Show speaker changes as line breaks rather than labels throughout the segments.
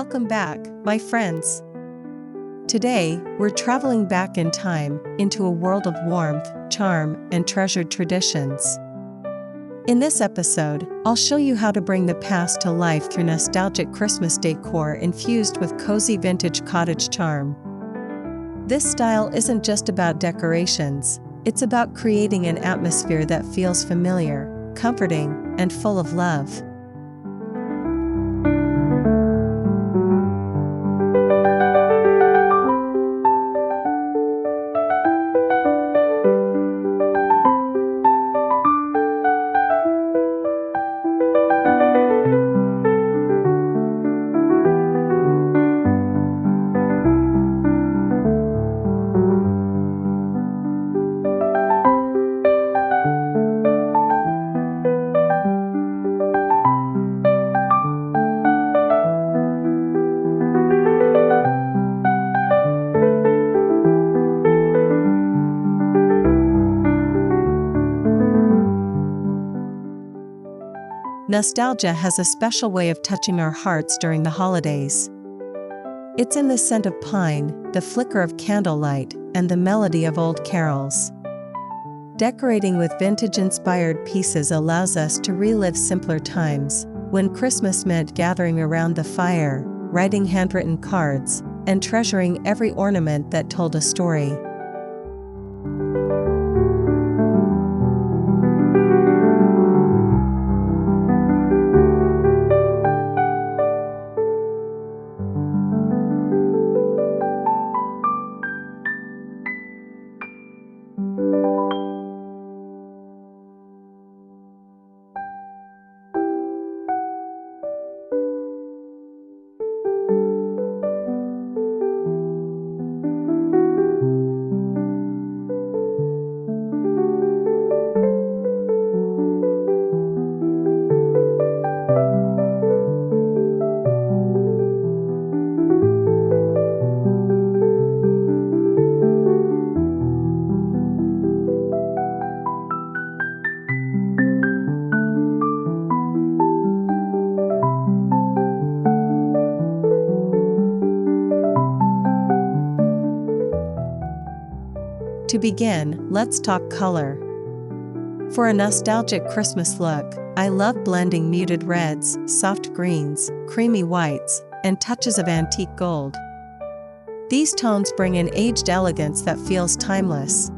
Welcome back, my friends. Today, we're traveling back in time, into a world of warmth, charm, and treasured traditions. In this episode, I'll show you how to bring the past to life through nostalgic Christmas decor infused with cozy vintage cottage charm. This style isn't just about decorations, it's about creating an atmosphere that feels familiar, comforting, and full of love. Nostalgia has a special way of touching our hearts during the holidays. It's in the scent of pine, the flicker of candlelight, and the melody of old carols. Decorating with vintage-inspired pieces allows us to relive simpler times, when Christmas meant gathering around the fire, writing handwritten cards, and treasuring every ornament that told a story. To begin, let's talk color. For a nostalgic Christmas look, I love blending muted reds, soft greens, creamy whites, and touches of antique gold. These tones bring an aged elegance that feels timeless.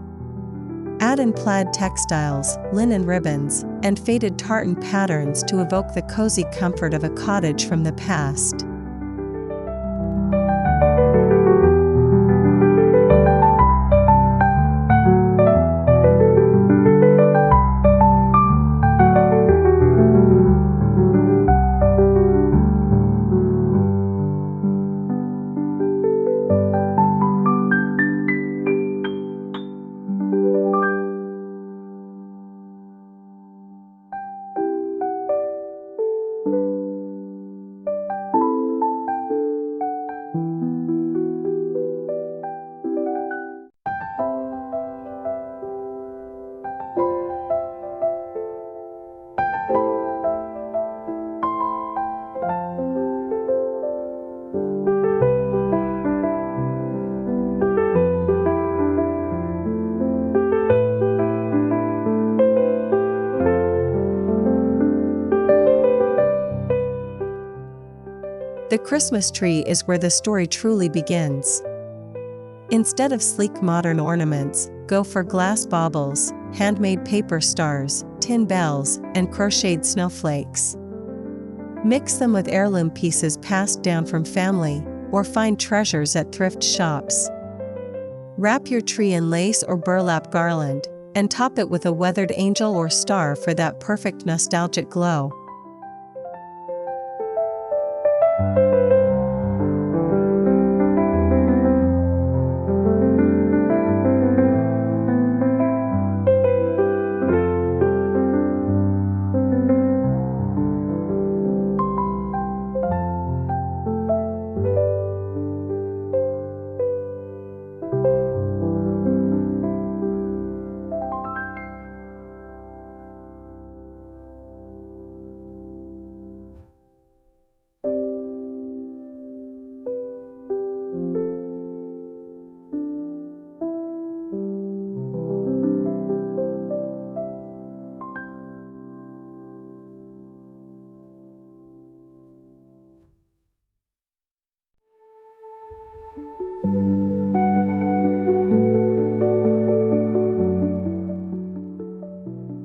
Add in plaid textiles, linen ribbons, and faded tartan patterns to evoke the cozy comfort of a cottage from the past. The Christmas tree is where the story truly begins. Instead of sleek modern ornaments, go for glass baubles, handmade paper stars, tin bells, and crocheted snowflakes. Mix them with heirloom pieces passed down from family, or find treasures at thrift shops. Wrap your tree in lace or burlap garland, and top it with a weathered angel or star for that perfect nostalgic glow.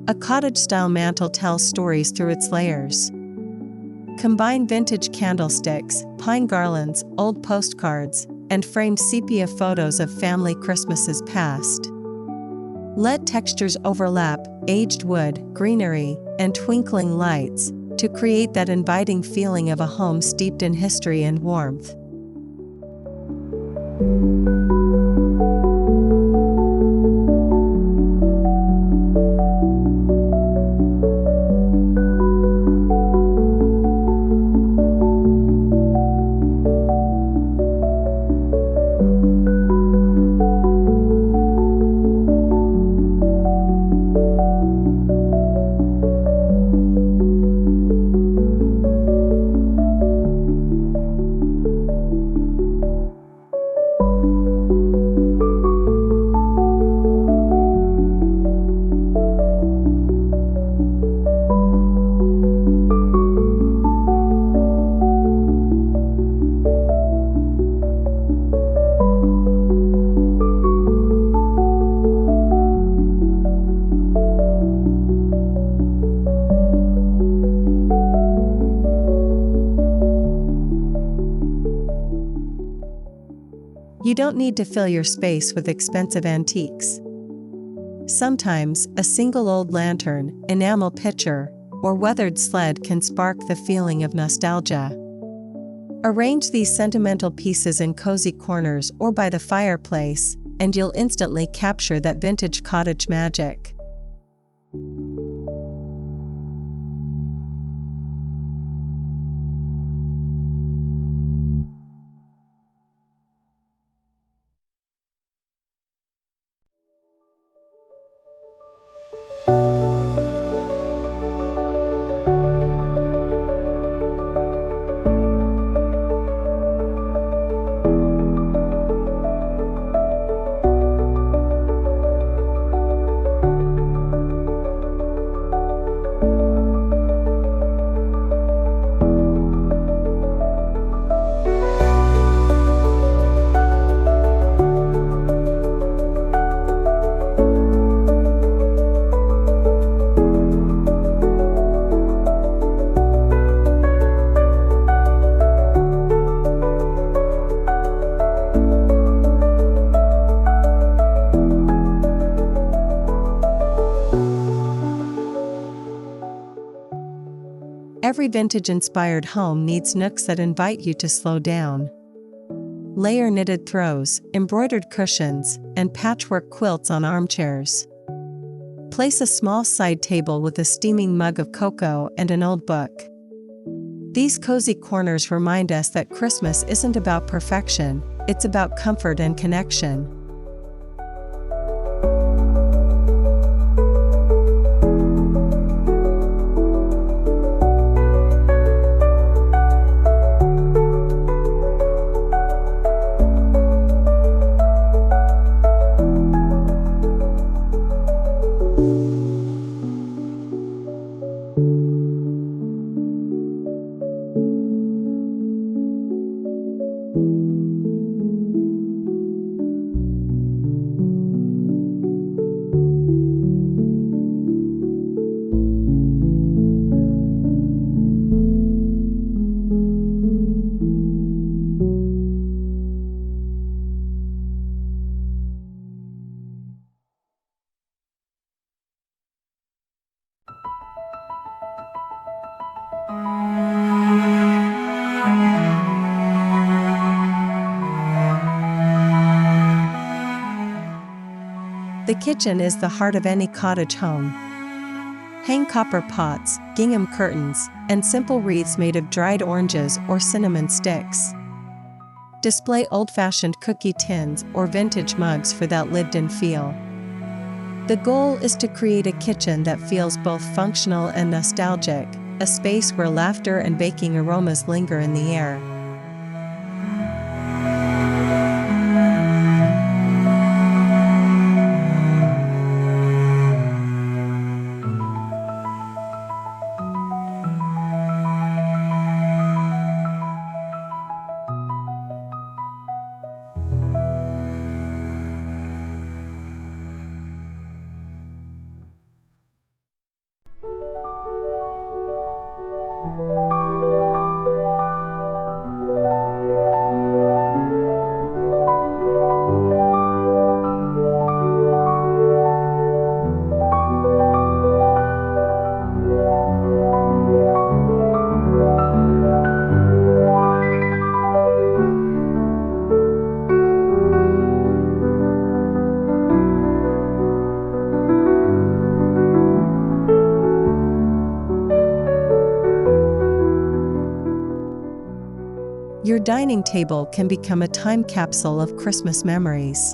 A cottage-style mantel tells stories through its layers. Combine vintage candlesticks, pine garlands, old postcards, and framed sepia photos of family Christmases past. Let textures overlap, aged wood, greenery, and twinkling lights, to create that inviting feeling of a home steeped in history and warmth. You don't need to fill your space with expensive antiques. Sometimes, a single old lantern, enamel pitcher, or weathered sled can spark the feeling of nostalgia. Arrange these sentimental pieces in cozy corners or by the fireplace, and you'll instantly capture that vintage cottage magic. Every vintage-inspired home needs nooks that invite you to slow down. Layer knitted throws, embroidered cushions, and patchwork quilts on armchairs. Place a small side table with a steaming mug of cocoa and an old book. These cozy corners remind us that Christmas isn't about perfection, it's about comfort and connection. The kitchen is the heart of any cottage home. Hang copper pots, gingham curtains, and simple wreaths made of dried oranges or cinnamon sticks. Display old-fashioned cookie tins or vintage mugs for that lived-in feel. The goal is to create a kitchen that feels both functional and nostalgic, a space where laughter and baking aromas linger in the air. dining table can become a time capsule of Christmas memories.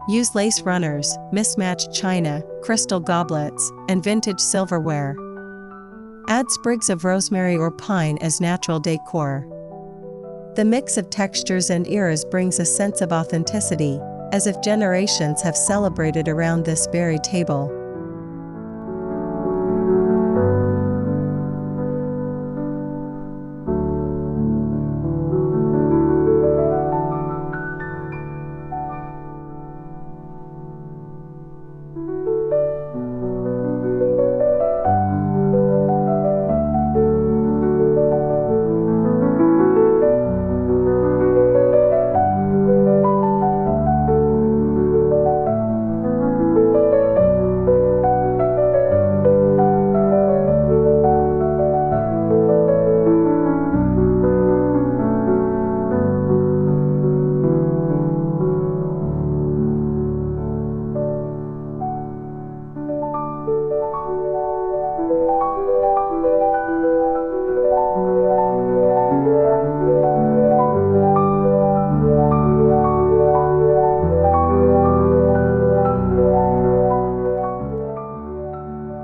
Use lace runners, mismatched china, crystal goblets, and vintage silverware. Add sprigs of rosemary or pine as natural decor. The mix of textures and eras brings a sense of authenticity, as if generations have celebrated around this very table.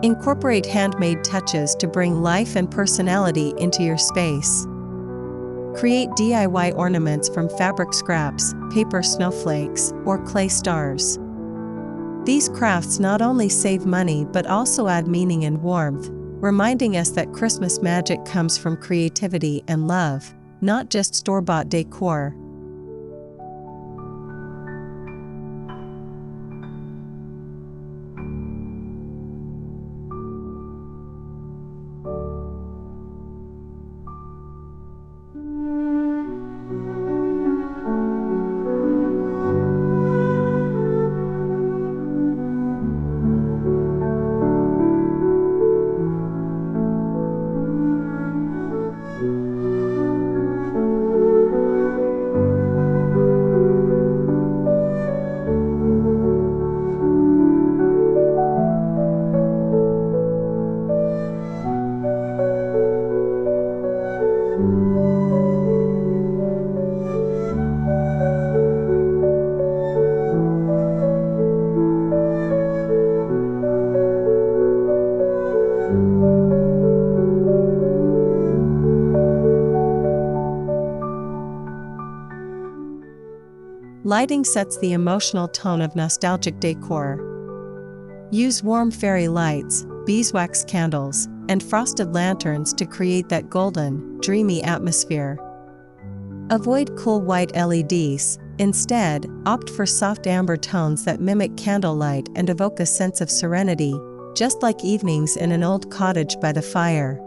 Incorporate handmade touches to bring life and personality into your space. Create DIY ornaments from fabric scraps, paper snowflakes, or clay stars. These crafts not only save money but also add meaning and warmth, reminding us that Christmas magic comes from creativity and love, not just store-bought decor. Lighting sets the emotional tone of nostalgic decor. Use warm fairy lights, beeswax candles, and frosted lanterns to create that golden, dreamy atmosphere. Avoid cool white LEDs. Instead, opt for soft amber tones that mimic candlelight and evoke a sense of serenity, just like evenings in an old cottage by the fire.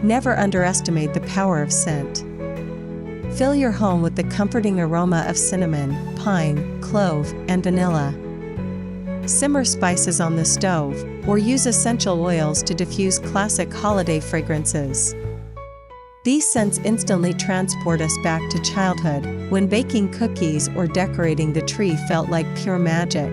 Never underestimate the power of scent. Fill your home with the comforting aroma of cinnamon, pine, clove, and vanilla. Simmer spices on the stove, or use essential oils to diffuse classic holiday fragrances. These scents instantly transport us back to childhood, when baking cookies or decorating the tree felt like pure magic.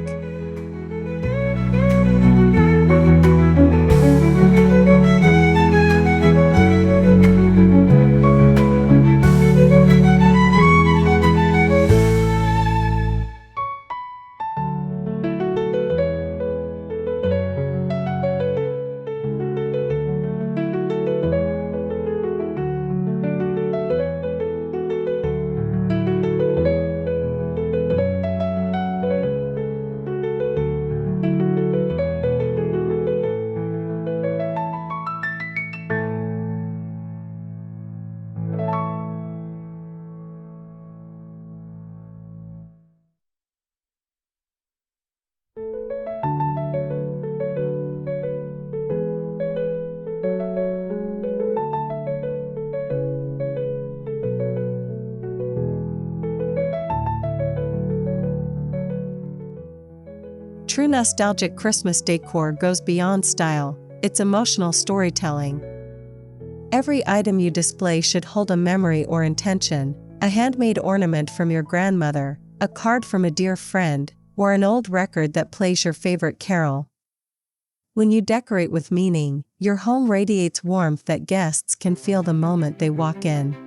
True nostalgic Christmas decor goes beyond style, it's emotional storytelling. Every item you display should hold a memory or intention, a handmade ornament from your grandmother, a card from a dear friend, or an old record that plays your favorite carol. When you decorate with meaning, your home radiates warmth that guests can feel the moment they walk in.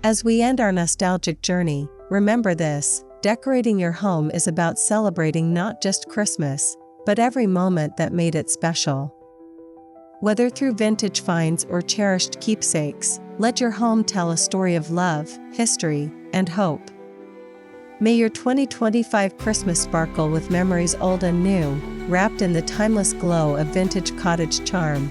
As we end our nostalgic journey, remember this: decorating your home is about celebrating not just Christmas, but every moment that made it special. Whether through vintage finds or cherished keepsakes, let your home tell a story of love, history, and hope. May your 2025 Christmas sparkle with memories old and new, wrapped in the timeless glow of vintage cottage charm.